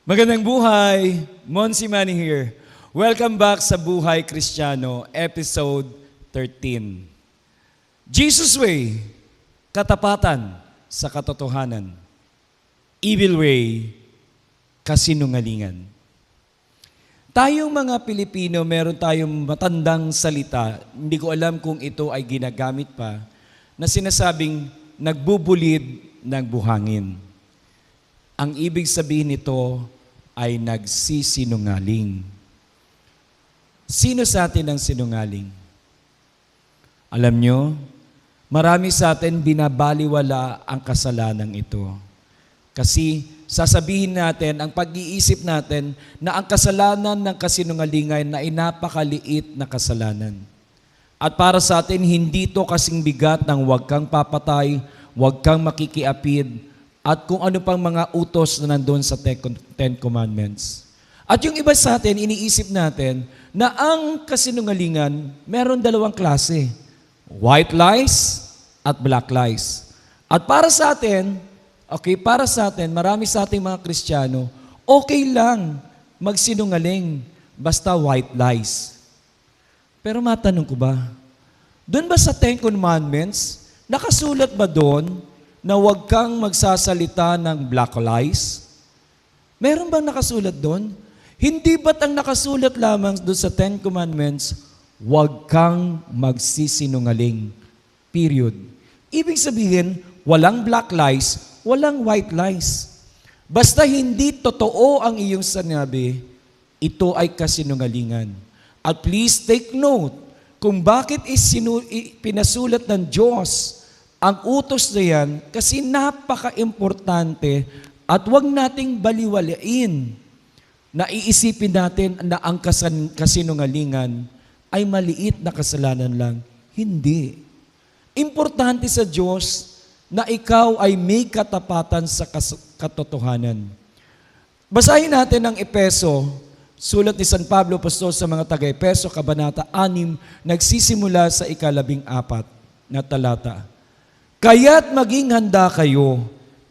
Magandang buhay! Monsi Manny here. Welcome back sa Buhay Kristiyano, episode 13. Jesus Way, katapatan sa katotohanan. Evil Way, kasinungalingan. Tayong mga Pilipino, meron tayong matandang salita, hindi ko alam kung ito ay ginagamit pa, na sinasabing nagbubulid ng buhangin. Ang ibig sabihin nito ay nagsisinungaling. Sino sa atin ang sinungaling? Alam nyo, marami sa atin binabaliwala ang kasalanan ito. Kasi sasabihin natin, ang pag-iisip natin na ang kasalanan ng kasinungalingan ay napakaliit na kasalanan. At para sa atin, hindi ito kasing bigat ng huwag kang papatay, huwag kang makikiapid, at kung ano pang mga utos na nandun sa Ten Commandments. At yung iba sa atin, iniisip natin na ang kasinungalingan, meron dalawang klase. White lies at black lies. At para sa atin, marami sa ating mga Kristiyano, okay lang magsinungaling basta white lies. Pero matanong ko ba, doon ba sa Ten Commandments, nakasulat ba doon na huwag kang magsasalita ng black lies? Meron bang nakasulat doon? Hindi ba't ang nakasulat lamang doon sa Ten Commandments, huwag kang magsisinungaling. Period. Ibig sabihin, walang black lies, walang white lies. Basta hindi totoo ang iyong sinabi, ito ay kasinungalingan. At please take note, kung bakit pinasulat ng Diyos ang utos na yan, kasi napaka-importante at huwag nating baliwalain na iisipin natin na ang kasinungalingan ay maliit na kasalanan lang. Hindi. Importante sa Diyos na ikaw ay may katapatan sa katotohanan. Basahin natin ang Epeso, sulat ni San Pablo Apostol sa mga taga-Epeso, Kabanata 6, nagsisimula sa 14 na talata. Kaya't maging handa kayo,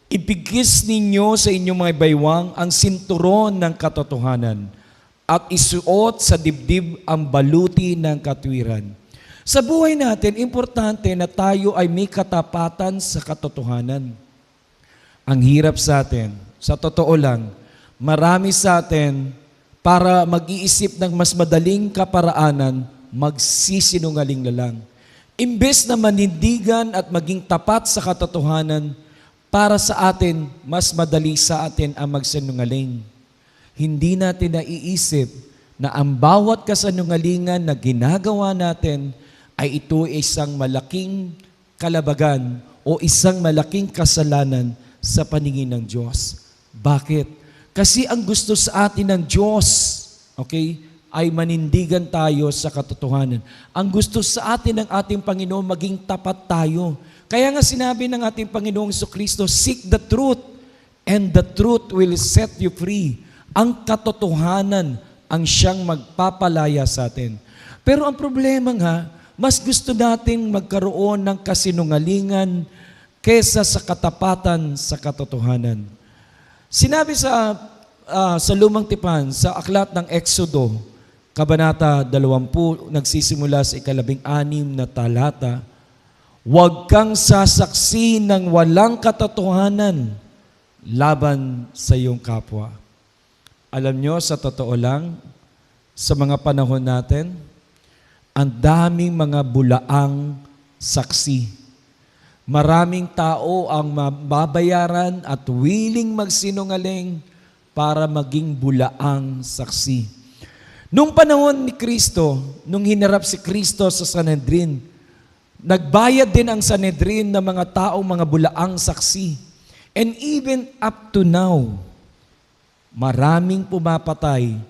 ipigkis ninyo sa inyong mga baywang ang sinturon ng katotohanan at isuot sa dibdib ang baluti ng katwiran. Sa buhay natin, importante na tayo ay may katapatan sa katotohanan. Ang hirap sa atin, sa totoo lang, marami sa atin para mag-iisip ng mas madaling kaparaanan, magsisinungaling na lang. Imbes na manindigan at maging tapat sa katotohanan, para sa atin, mas madali sa atin ang magsinungaling. Hindi natin naiisip na ang bawat kasinungalingan na ginagawa natin ay ito isang malaking kalabagan o isang malaking kasalanan sa paningin ng Diyos. Bakit? Kasi ang gusto sa atin ng Diyos, ay manindigan tayo sa katotohanan. Ang gusto sa atin ng ating Panginoon, maging tapat tayo. Kaya nga sinabi ng ating Panginoong Jesucristo, seek the truth, and the truth will set you free. Ang katotohanan ang siyang magpapalaya sa atin. Pero ang problema nga, mas gusto natin magkaroon ng kasinungalingan kesa sa katapatan sa katotohanan. Sinabi sa Lumang Tipan, sa aklat ng Exodo, Kabanata 20, nagsisimula sa 16 na talata, huwag kang sasaksi ng walang katotohanan laban sa iyong kapwa. Alam nyo, sa totoo lang, sa mga panahon natin, ang daming mga bulaang saksi. Maraming tao ang mababayaran at willing magsinungaling para maging bulaang saksi. Nung panahon ni Kristo, nung hinarap si Kristo sa Sanhedrin, nagbayad din ang Sanhedrin ng mga taong mga bulaang saksi. And even up to now, maraming pumapatay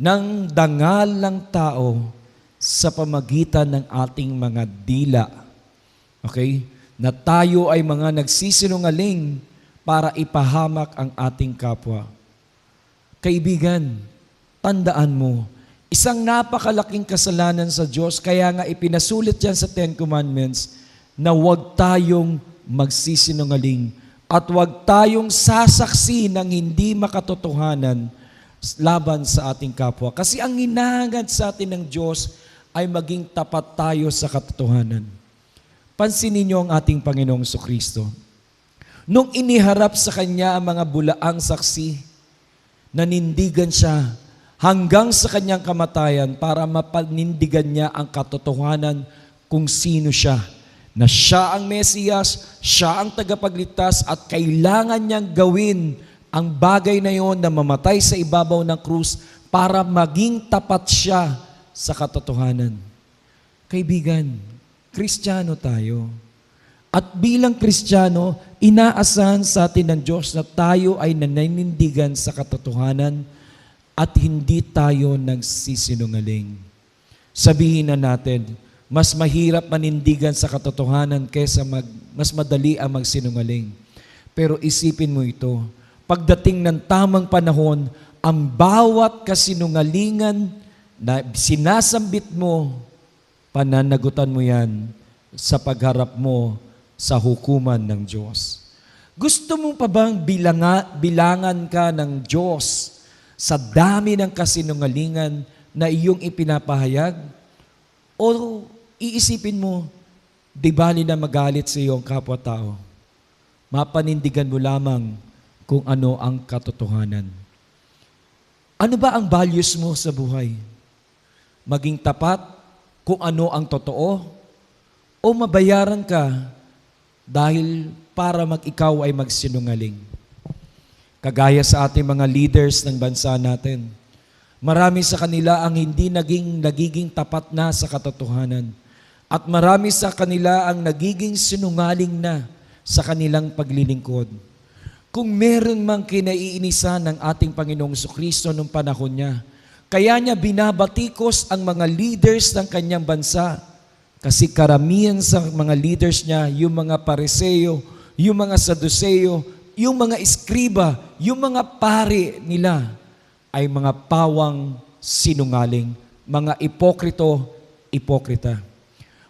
ng dangal ng tao sa pamagitan ng ating mga dila. Na tayo ay mga nagsisinungaling para ipahamak ang ating kapwa. Kaibigan, tandaan mo, isang napakalaking kasalanan sa Diyos, kaya nga ipinasulit yan sa Ten Commandments na huwag tayong magsisinungaling At huwag tayong sasaksi ng hindi makatotohanan laban sa ating kapwa. Kasi ang hinahangad sa atin ng Diyos ay maging tapat tayo sa katotohanan. Pansinin niyo ang ating Panginoong Kristo. Nung iniharap sa Kanya ang mga bulaang saksi, nanindigan siya hanggang sa Kanyang kamatayan para mapanindigan niya ang katotohanan kung sino siya. Na siya ang Mesiyas, siya ang tagapagligtas at kailangan niyang gawin ang bagay na yon na mamatay sa ibabaw ng krus para maging tapat siya sa katotohanan. Kaibigan, Kristiyano tayo. At bilang Kristiyano, inaasahan sa atin ng Diyos na tayo ay nananindigan sa katotohanan at hindi tayo nagsisinungaling. Sabihin na natin, mas mahirap manindigan sa katotohanan kaysa mas madali ang magsinungaling. Pero isipin mo ito, pagdating ng tamang panahon, ang bawat kasinungalingan na sinasambit mo, pananagutan mo yan sa pagharap mo sa hukuman ng Diyos. Gusto mo pa bang bilangan ka ng Diyos sa dami ng kasinungalingan na iyong ipinapahayag? O iisipin mo, di bali na magalit sa iyong kapwa-tao? Mapanindigan mo lamang kung ano ang katotohanan. Ano ba ang values mo sa buhay? Maging tapat kung ano ang totoo? O mabayaran ka dahil para ikaw ay magsinungaling? Kagaya sa ating mga leaders ng bansa natin, marami sa kanila ang hindi nagiging tapat na sa katotohanan. At marami sa kanila ang nagiging sinungaling na sa kanilang paglilingkod. Kung meron mang kinaiinisan ng ating Panginoong Kristo noong panahon niya, kaya niya binabatikos ang mga leaders ng kanyang bansa. Kasi karamihan sa mga leaders niya, yung mga Pariseo, yung mga Saduceo, yung mga Iskriba, yung mga pari nila, ay mga pawang sinungaling, mga ipokrita.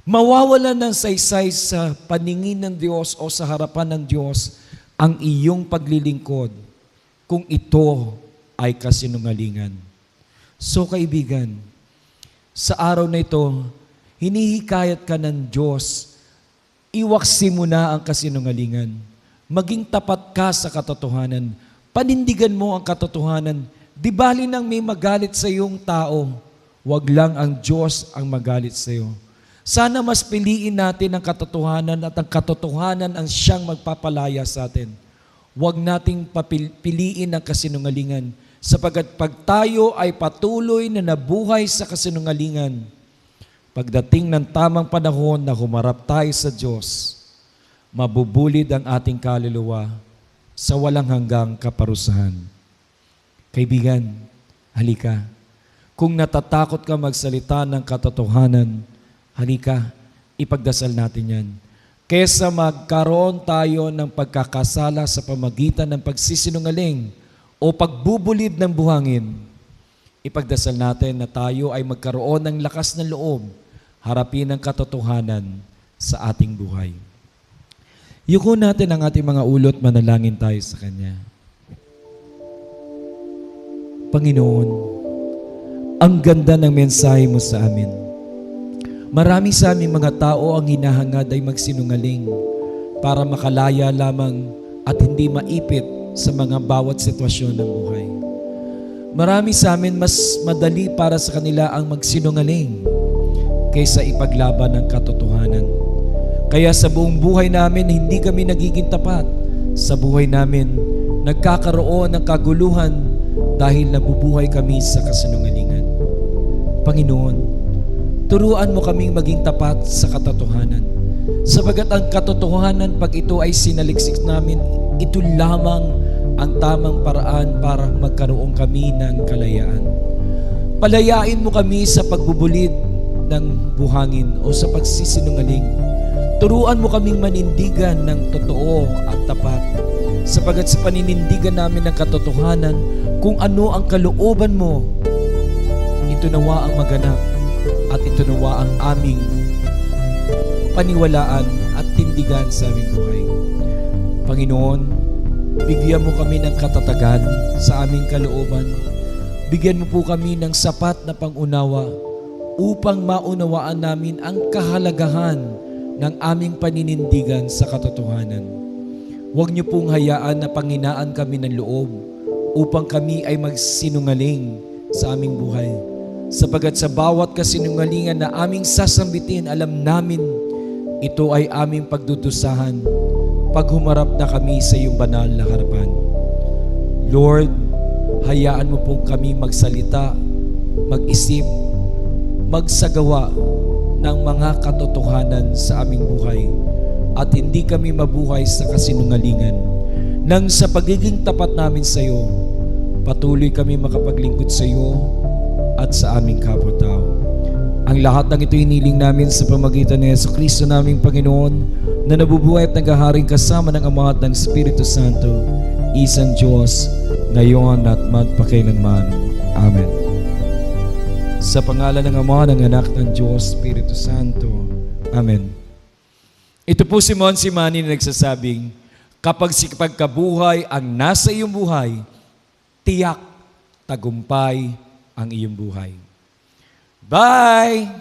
Mawawalan ng saysay sa paningin ng Diyos o sa harapan ng Diyos ang iyong paglilingkod kung ito ay kasinungalingan. So kaibigan, sa araw na ito, hinihikayat ka ng Diyos, iwaksi mo na ang kasinungalingan. Maging tapat ka sa katotohanan. Panindigan mo ang katotohanan. Di bali nang may magalit sa iyong tao, wag lang ang Diyos ang magalit sa iyo. Sana mas piliin natin ang katotohanan at ang katotohanan ang siyang magpapalaya sa atin. Huwag nating piliin ang kasinungalingan sapagkat pag tayo ay patuloy na nabuhay sa kasinungalingan, pagdating ng tamang panahon na humarap tayo sa Diyos, mabubulid ang ating kaluluwa sa walang hanggang kaparusahan. Kaibigan, halika. Kung natatakot ka magsalita ng katotohanan, halika, ipagdasal natin yan. Kesa magkaroon tayo ng pagkakasala sa pamagitan ng pagsisinungaling o pagbubulid ng buhangin, ipagdasal natin na tayo ay magkaroon ng lakas ng loob, harapin ang katotohanan sa ating buhay. Yuko natin ang ating mga ulot, manalangin tayo sa Kanya. Panginoon, ang ganda ng mensahe mo sa amin. Marami sa aming mga tao ang hinahangad ay magsinungaling para makalaya lamang at hindi maipit sa mga bawat sitwasyon ng buhay. Marami sa amin mas madali para sa kanila ang magsinungaling kaysa ipaglaban ng katotohanan. Kaya sa buong buhay namin, hindi kami nagiging tapat. Sa buhay namin, nagkakaroon ng kaguluhan dahil nabubuhay kami sa kasinungalingan. Panginoon, turuan mo kaming maging tapat sa katotohanan. Sapagat ang katotohanan, pag ito ay sinaliksik namin, ito lamang ang tamang paraan para magkaroon kami ng kalayaan. Palayain mo kami sa pagbubulid ng buhangin o sa pagsisinungaling. Turuan mo kaming manindigan ng totoo at tapat. Sapagat sa paninindigan namin ng katotohanan, kung ano ang kalooban mo, ito nawa ang maganap. At ito nawa ang aming paniwalaan at tindigan sa aming buhay. Panginoon, bigyan mo kami ng katatagan sa aming kalooban. Bigyan mo po kami ng sapat na pangunawa upang maunawaan namin ang kahalagahan ng aming paninindigan sa katotohanan. Huwag niyo pong hayaan na panghinaan kami ng loob upang kami ay magsinungaling sa aming buhay. Sapagat sa bawat kasinungalingan na aming sasambitin, alam namin ito ay aming pagdudusahan pag humarap na kami sa iyong banal na harapan. Lord, hayaan mo pong kami magsalita, mag-isip, magsagawa ng mga katotohanan sa aming buhay at hindi kami mabuhay sa kasinungalingan. Nang sa pagiging tapat namin sa iyo, patuloy kami makapaglingkod sa iyo at sa aming kapwa-tao. Ang lahat ng ito hiniling namin sa pamagitan ni Jesucristo naming Panginoon, na nabubuhay at naghaharing kasama ng Ama at ng Espiritu Santo, isang Diyos, ngayon at magpakailanman. Amen. Sa pangalan ng Ama, ng Anak, ng Diyos, Espiritu Santo. Amen. Ito po si Monsi Manny na nagsasabing, kapag si pagkabuhay ang nasa iyong buhay, tiyak tagumpay ang iyong buhay. Bye!